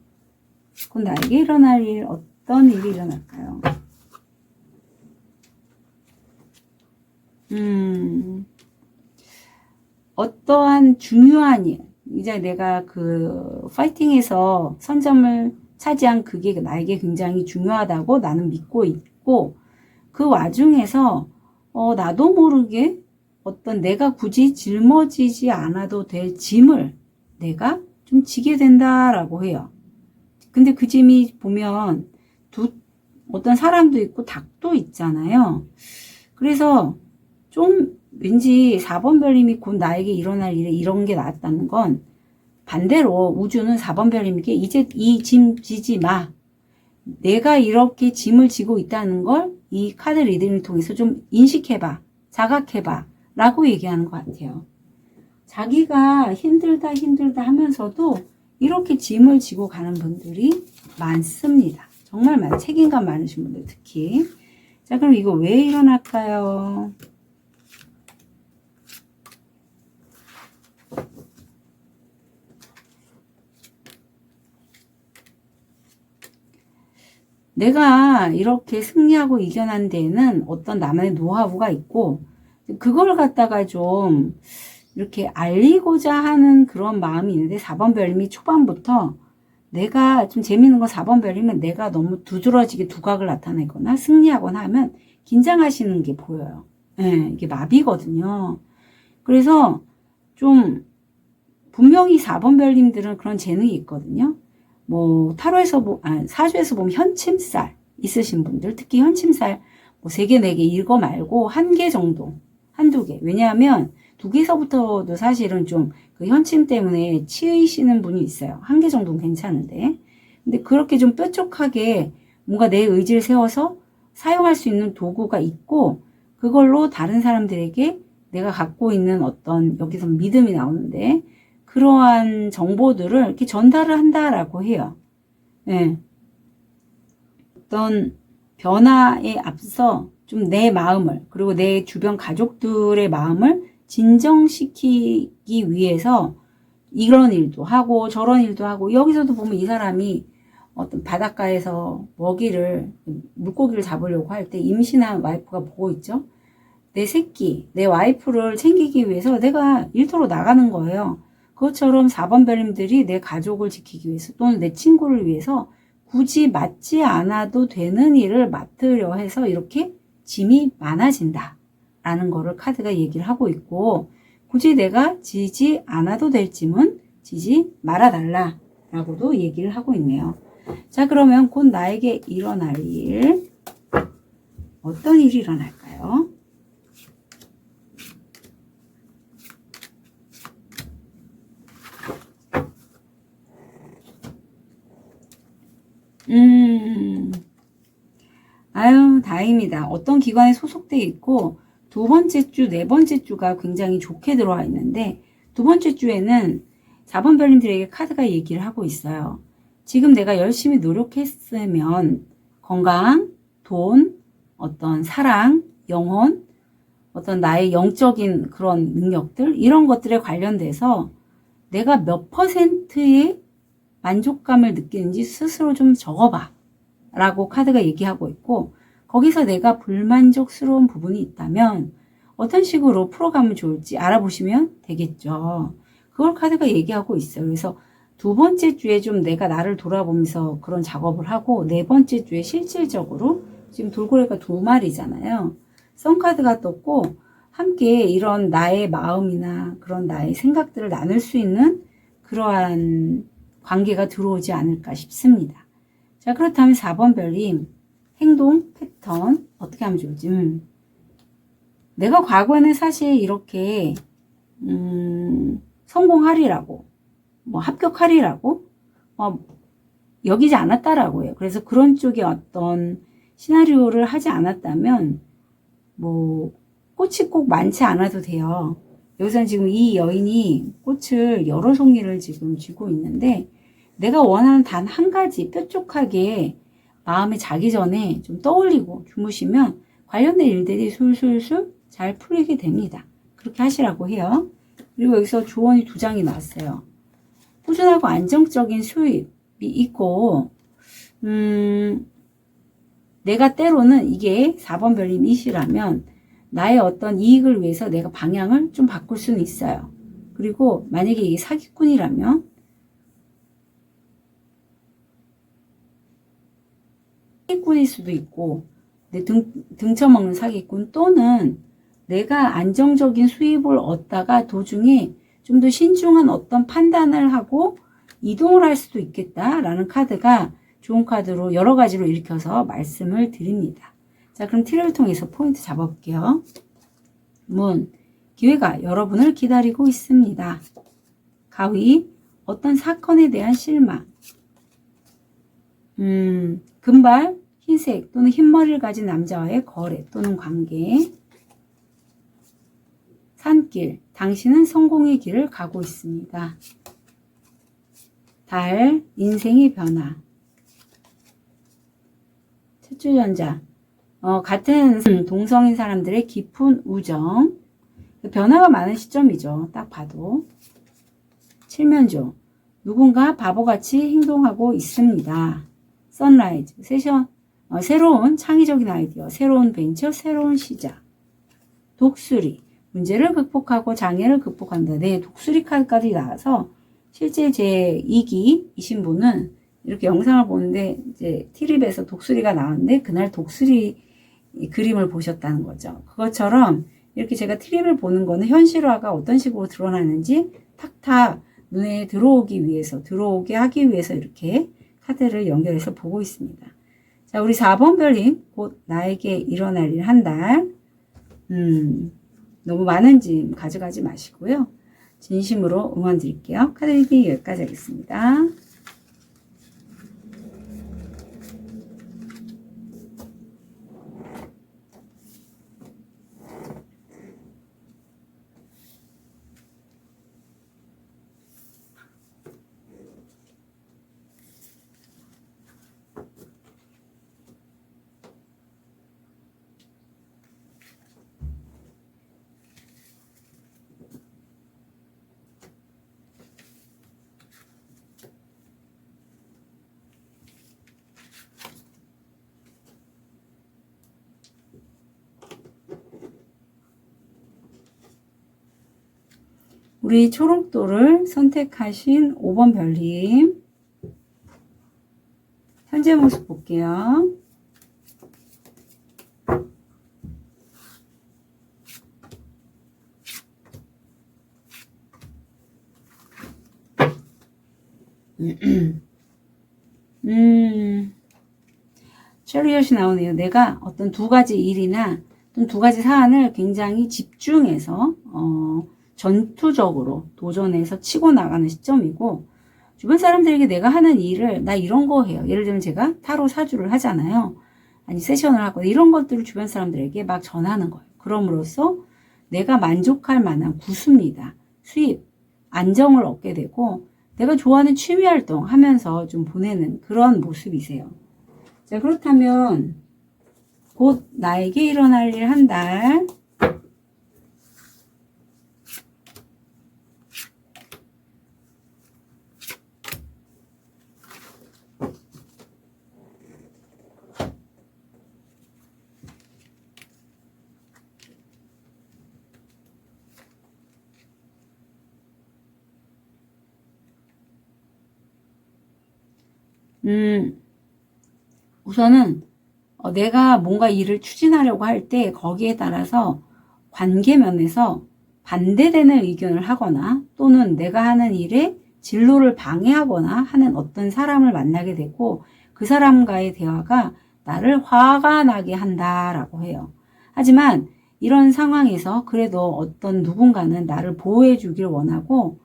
곧 나에게 일어날 일, 어떤 일이 일어날까요? 어떠한 중요한 일, 이제 내가 그 파이팅에서 선점을 차지한 그게 나에게 굉장히 중요하다고 나는 믿고 있고 그 와중에서 나도 모르게 어떤 내가 굳이 짊어지지 않아도 될 짐을 내가 좀 지게 된다라고 해요. 근데 그 짐이 보면 어떤 사람도 있고 닭도 있잖아요. 그래서 좀 왠지 4번 별님이 곧 나에게 일어날 일에 이런 게 나왔다는 건 반대로 우주는 4번 별님에게 이제 이 짐 지지 마. 내가 이렇게 짐을 지고 있다는 걸 이 카드 리딩을 통해서 좀 인식해봐. 자각해봐. 라고 얘기하는 것 같아요. 자기가 힘들다 하면서도 이렇게 짐을 지고 가는 분들이 많습니다. 정말 책임감 많으신 분들 특히. 자, 그럼 이거 왜 일어날까요? 내가 이렇게 승리하고 이겨난 데에는 어떤 나만의 노하우가 있고 그걸 갖다가 좀 이렇게 알리고자 하는 그런 마음이 있는데 4번 별님이 초반부터 내가 좀 재밌는 건 4번 별님은 내가 너무 두드러지게 두각을 나타내거나 승리하거나 하면 긴장하시는 게 보여요. 네, 이게 마비거든요. 그래서 좀 분명히 4번 별님들은 그런 재능이 있거든요. 뭐 타로에서 사주에서 보면 현침살 있으신 분들 특히 현침살 뭐 3개, 4개 읽어 말고 1개 정도 한두 개. 왜냐하면 2개서부터도 사실은 좀 그 현침 때문에 치이시는 분이 있어요. 1개 정도는 괜찮은데. 근데 그렇게 좀 뾰족하게 뭔가 내 의지를 세워서 사용할 수 있는 도구가 있고 그걸로 다른 사람들에게 내가 갖고 있는 어떤 여기서 믿음이 나오는데 그러한 정보들을 이렇게 전달을 한다라고 해요. 네. 어떤 변화에 앞서 좀 내 마음을 그리고 내 주변 가족들의 마음을 진정시키기 위해서 이런 일도 하고 저런 일도 하고 여기서도 보면 이 사람이 어떤 바닷가에서 물고기를 잡으려고 할 때 임신한 와이프가 보고 있죠. 내 새끼, 내 와이프를 챙기기 위해서 내가 일터로 나가는 거예요. 그것처럼 4번 별님들이 내 가족을 지키기 위해서 또는 내 친구를 위해서 굳이 맡지 않아도 되는 일을 맡으려 해서 이렇게 짐이 많아진다 라는 거를 카드가 얘기를 하고 있고 굳이 내가 지지 않아도 될 짐은 지지 말아달라 라고도 얘기를 하고 있네요. 자, 그러면 곧 나에게 일어날 일 어떤 일이 일어날까요? 아유, 다행입니다. 어떤 기관에 소속돼 있고 2번째 주, 4번째 주가 굉장히 좋게 들어와 있는데 2번째 주에는 4번 별님들에게 카드가 얘기를 하고 있어요. 지금 내가 열심히 노력했으면 건강, 돈, 어떤 사랑, 영혼, 어떤 나의 영적인 그런 능력들 이런 것들에 관련돼서 내가 몇 %의 만족감을 느끼는지 스스로 좀 적어봐 라고 카드가 얘기하고 있고 거기서 내가 불만족스러운 부분이 있다면 어떤 식으로 풀어가면 좋을지 알아보시면 되겠죠. 그걸 카드가 얘기하고 있어요. 그래서 2번째 주에 좀 내가 나를 돌아보면서 그런 작업을 하고 4번째 주에 실질적으로 지금 돌고래가 2마리잖아요. 선카드가 떴고 함께 이런 나의 마음이나 그런 나의 생각들을 나눌 수 있는 그러한 관계가 들어오지 않을까 싶습니다. 자, 그렇다면 4번 별님, 행동 패턴 어떻게 하면 좋을지. 내가 과거에는 사실 이렇게 성공하리라고, 뭐 합격하리라고 여기지 않았다라고 해요. 그래서 그런 쪽의 어떤 시나리오를 하지 않았다면 뭐 꽃이 꼭 많지 않아도 돼요. 여기서는 지금 이 여인이 꽃을 여러 송이를 지금 쥐고 있는데, 내가 원하는 단 한 가지 뾰족하게 마음에 자기 전에 좀 떠올리고 주무시면 관련된 일들이 술술술 잘 풀리게 됩니다. 그렇게 하시라고 해요. 그리고 여기서 조언이 2장이 나왔어요. 꾸준하고 안정적인 수입이 있고, 내가 때로는 이게 4번 별님이시라면 나의 어떤 이익을 위해서 내가 방향을 좀 바꿀 수는 있어요. 그리고 만약에 이게 사기꾼이라면 사기꾼일 수도 있고, 등쳐먹는 사기꾼, 또는 내가 안정적인 수입을 얻다가 도중에 좀 더 신중한 어떤 판단을 하고 이동을 할 수도 있겠다라는 카드가 좋은 카드로 여러 가지로 읽혀서 말씀을 드립니다. 자, 그럼 티를 통해서 포인트 잡아볼게요. 기회가 여러분을 기다리고 있습니다. 가위, 어떤 사건에 대한 실망. 금발, 흰색 또는 흰머리를 가진 남자와의 거래 또는 관계. 산길, 당신은 성공의 길을 가고 있습니다. 달, 인생의 변화. 채주전자, 같은 동성인 사람들의 깊은 우정. 변화가 많은 시점이죠. 딱 봐도. 칠면조, 누군가 바보같이 행동하고 있습니다. 선라이즈, 새로운 창의적인 아이디어, 새로운 벤처, 새로운 시작. 독수리, 문제를 극복하고 장애를 극복한다. 네, 독수리 카드까지 나와서 실제 제 2기이신 분은 이렇게 영상을 보는데 이제 티립에서 독수리가 나왔는데 그날 독수리 그림을 보셨다는 거죠. 그것처럼 이렇게 제가 티립을 보는 거는 현실화가 어떤 식으로 드러나는지 탁탁 눈에 들어오게 하기 위해서 이렇게 카드를 연결해서 보고 있습니다. 자, 우리 4번 별님, 곧 나에게 일어날 일 한 달. 너무 많은 짐 가져가지 마시고요. 진심으로 응원 드릴게요. 카드 리딩 여기까지 하겠습니다. 우리 초록도를 선택하신 5번 별님, 현재 모습 볼게요. 체리엇이 나오네요. 내가 어떤 2가지 일이나 또는 2가지 사안을 굉장히 집중해서 전투적으로 도전해서 치고 나가는 시점이고, 주변 사람들에게 내가 하는 일을 나 이런 거 해요. 예를 들면 제가 타로 사주를 하잖아요. 아니 세션을 하고 이런 것들을 주변 사람들에게 막 전하는 거예요. 그럼으로써 내가 만족할 만한 구수입니다. 수입, 안정을 얻게 되고 내가 좋아하는 취미활동 하면서 좀 보내는 그런 모습이세요. 자, 그렇다면 곧 나에게 일어날 일 한 달. 우선은 내가 뭔가 일을 추진하려고 할 때 거기에 따라서 관계면에서 반대되는 의견을 하거나 또는 내가 하는 일에 진로를 방해하거나 하는 어떤 사람을 만나게 되고 그 사람과의 대화가 나를 화가 나게 한다라고 해요. 하지만 이런 상황에서 그래도 어떤 누군가는 나를 보호해 주길 원하고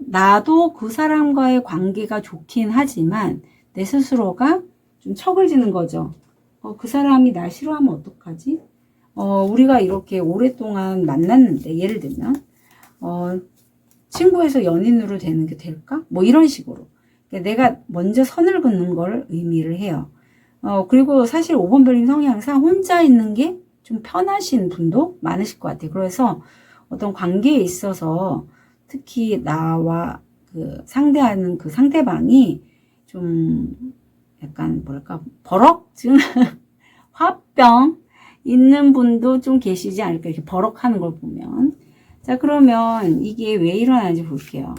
나도 그 사람과의 관계가 좋긴 하지만 내 스스로가 좀 척을 지는 거죠. 그 사람이 날 싫어하면 어떡하지? 우리가 이렇게 오랫동안 만났는데 예를 들면 친구에서 연인으로 되는 게 될까? 뭐 이런 식으로 내가 먼저 선을 긋는 걸 의미를 해요. 그리고 사실 5번 별님 성향상 혼자 있는 게 좀 편하신 분도 많으실 것 같아요. 그래서 어떤 관계에 있어서 특히 나와 그 상대하는 그 상대방이 좀 약간 뭐랄까 버럭증 화병 있는 분도 좀 계시지 않을까 이렇게 버럭하는 걸 보면. 자, 그러면 이게 왜 일어나는지 볼게요.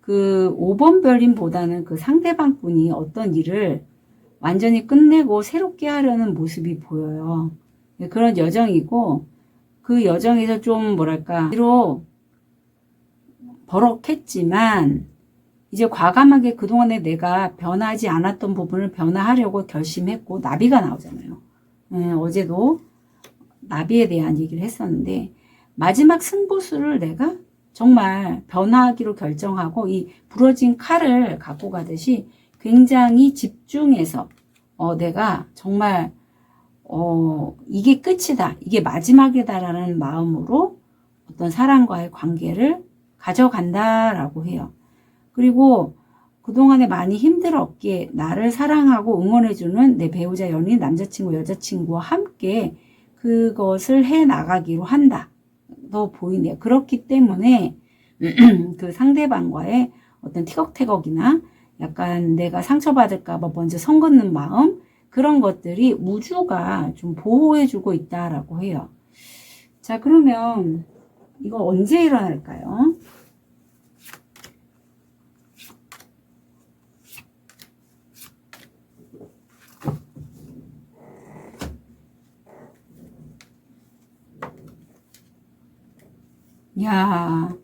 그 5번 별님보다는 그 상대방 분이 어떤 일을 완전히 끝내고 새롭게 하려는 모습이 보여요. 그런 여정이고 그 여정에서 좀 뭐랄까 비록 버럭했지만 이제 과감하게 그동안에 내가 변하지 않았던 부분을 변화하려고 결심했고 나비가 나오잖아요. 어제도 나비에 대한 얘기를 했었는데 마지막 승부수를 내가 정말 변화하기로 결정하고 이 부러진 칼을 갖고 가듯이 굉장히 집중해서 내가 정말 이게 끝이다, 이게 마지막이다라는 마음으로 어떤 사람과의 관계를 가져간다라고 해요. 그리고 그동안에 많이 힘들었기에 나를 사랑하고 응원해주는 내 배우자, 연인, 남자친구, 여자친구와 함께 그것을 해나가기로 한다. 더 보이네요. 그렇기 때문에 그 상대방과의 어떤 티격태격이나 약간 내가 상처받을까봐 먼저 선 긋는 마음, 그런 것들이 우주가 좀 보호해주고 있다라고 해요. 자, 그러면 이거 언제 일어날까요? 야,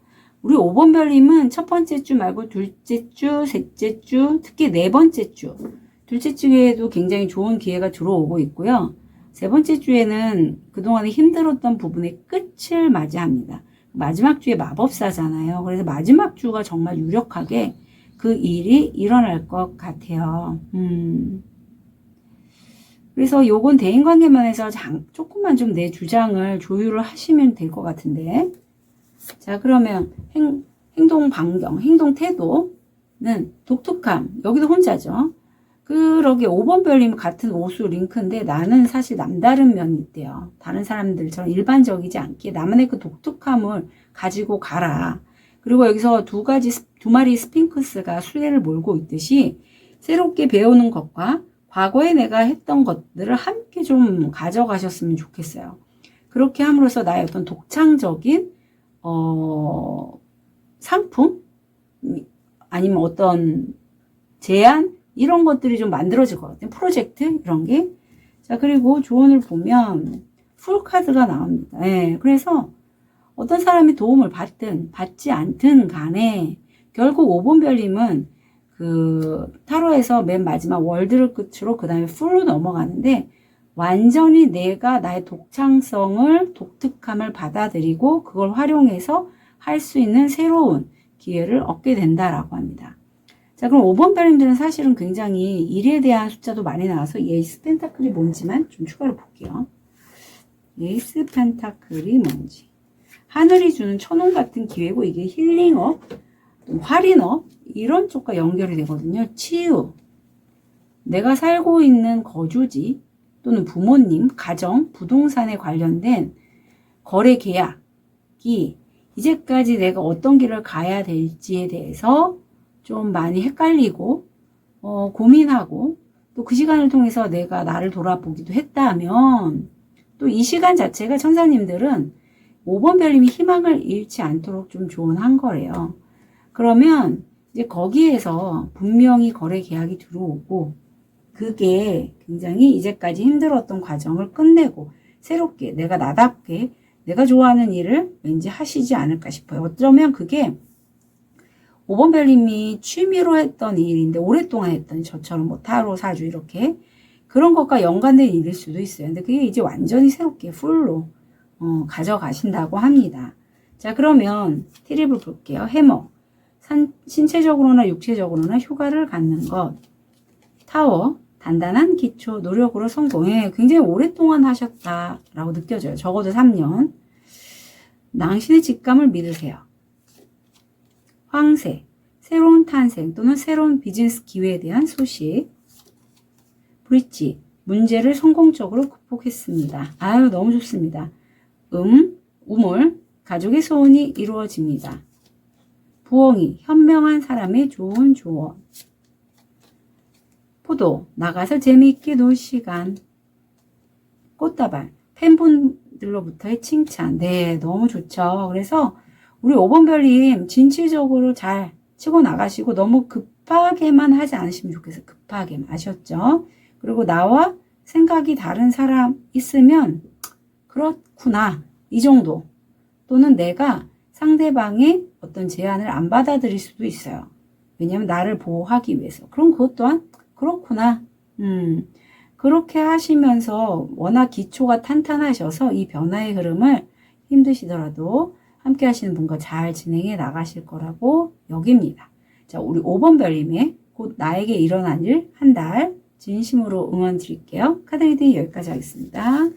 우리 5번 별님은 첫 번째 주 말고 둘째 주, 셋째 주, 특히 네 번째 주, 둘째 주에도 굉장히 좋은 기회가 들어오고 있고요. 세 번째 주에는 그동안에 힘들었던 부분의 끝을 맞이합니다. 마지막 주에 마법사잖아요. 그래서 마지막 주가 정말 유력하게 그 일이 일어날 것 같아요. 그래서 요건 대인관계면에서 조금만 좀 내 주장을 조율을 하시면 될 것 같은데. 자, 그러면 행동 반경, 행동 태도는 독특함. 여기도 혼자죠. 그러게 5번 별님 같은 오수 링크인데 나는 사실 남다른 면이 있대요. 다른 사람들처럼 일반적이지 않게 나만의 그 독특함을 가지고 가라. 그리고 여기서 두 마리 스핑크스가 수레를 몰고 있듯이 새롭게 배우는 것과 과거에 내가 했던 것들을 함께 좀 가져가셨으면 좋겠어요. 그렇게 함으로써 나의 어떤 독창적인 상품? 아니면 어떤 제안? 이런 것들이 좀 만들어질 것 같아요. 프로젝트? 이런 게. 자, 그리고 조언을 보면 풀카드가 나옵니다. 네, 그래서 어떤 사람이 도움을 받든 받지 않든 간에 결국 5번 별님은 그 타로에서 맨 마지막 월드를 끝으로 그 다음에 풀로 넘어가는데 완전히 내가 나의 독창성을, 독특함을 받아들이고 그걸 활용해서 할 수 있는 새로운 기회를 얻게 된다라고 합니다. 자, 그럼 5번 별님들은 사실은 굉장히 일에 대한 숫자도 많이 나와서 에이스 펜타클이 뭔지만 좀 추가로 볼게요. 에이스 펜타클이 뭔지. 하늘이 주는 천원 같은 기회고 이게 힐링업, 할인업 이런 쪽과 연결이 되거든요. 치유, 내가 살고 있는 거주지 또는 부모님, 가정, 부동산에 관련된 거래 계약이 이제까지 내가 어떤 길을 가야 될지에 대해서 좀 많이 헷갈리고 고민하고 또 그 시간을 통해서 내가 나를 돌아보기도 했다면 또 이 시간 자체가 천사님들은 5번 별님이 희망을 잃지 않도록 좀 조언한 거래요. 그러면 이제 거기에서 분명히 거래 계약이 들어오고 그게 굉장히 이제까지 힘들었던 과정을 끝내고 새롭게 내가 나답게 내가 좋아하는 일을 왠지 하시지 않을까 싶어요. 어쩌면 그게 5번 별님이 취미로 했던 일인데 오랫동안 했던 저처럼 뭐 타로 사주 이렇게 그런 것과 연관된 일일 수도 있어요. 근데 그게 이제 완전히 새롭게 풀로 가져가신다고 합니다. 자, 그러면 티립을 볼게요. 해머. 신체적으로나 육체적으로나 휴가를 갖는 것. 타워. 단단한 기초, 노력으로 성공해. 굉장히 오랫동안 하셨다라고 느껴져요. 적어도 3년. 당신의 직감을 믿으세요. 황새. 새로운 탄생 또는 새로운 비즈니스 기회에 대한 소식. 브릿지. 문제를 성공적으로 극복했습니다. 아유, 너무 좋습니다. 우물. 가족의 소원이 이루어집니다. 부엉이. 현명한 사람의 좋은 조언. 포도. 나가서 재미있게 놀 시간. 꽃다발. 팬분들로부터의 칭찬. 네, 너무 좋죠. 그래서 우리 5번 별님 진취적으로 잘 치고 나가시고 너무 급하게만 하지 않으시면 좋겠어요. 급하게만. 아셨죠? 그리고 나와 생각이 다른 사람 있으면 그렇구나. 이 정도. 또는 내가 상대방의 어떤 제안을 안 받아들일 수도 있어요. 왜냐하면 나를 보호하기 위해서. 그럼 그것 또한 그렇구나. 그렇게 하시면서 워낙 기초가 탄탄하셔서 이 변화의 흐름을 힘드시더라도 함께 하시는 분과 잘 진행해 나가실 거라고 여깁니다. 자, 우리 5번 별님의 곧 나에게 일어난 일 한 달 진심으로 응원 드릴게요. 카드 리딩 여기까지 하겠습니다.